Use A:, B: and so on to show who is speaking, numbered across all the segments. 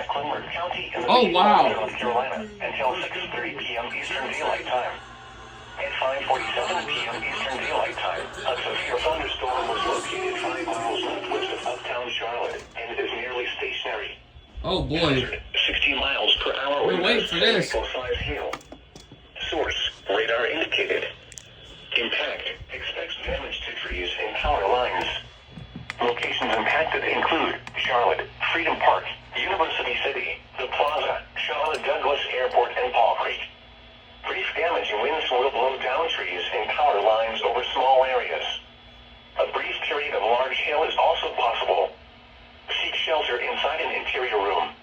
A: Mecklenburg County in the
B: Oh, wow.
A: North Carolina until 6:30 p.m. Eastern Daylight Time. At 5:47 p.m. Eastern Daylight Time, a severe thunderstorm was located 5 miles northwest of uptown Charlotte and is nearly stationary.
B: Oh boy.
A: 60 miles per hour.
B: We're waiting for this.
A: Size hail. Source: radar indicated. Impact: expects damage to trees and power lines. Locations impacted include Charlotte, Freedom Park, University City, The Plaza, Charlotte Douglas Airport, and Paul Creek. Brief damaging winds will blow down trees and power lines over small areas. A brief period of large hail is also possible. Seek shelter inside an interior room.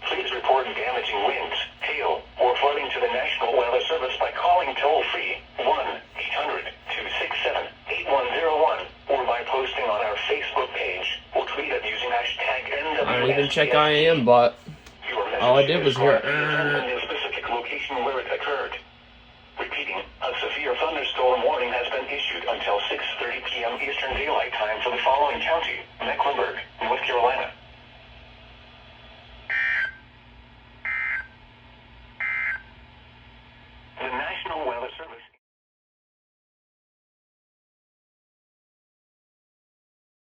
A: Please report damaging winds, hail, or flooding to the National Weather Service by calling toll-free 1-800-267-8101 or by posting on our Facebook page or tweet it using hashtag NWSCST.
B: I didn't even check IAM, but all I did was hear.
A: A specific location where it occurred. Repeating, a severe thunderstorm warning has been issued until 6:30 p.m. Eastern Daylight Time for the following county: Mecklenburg, North Carolina.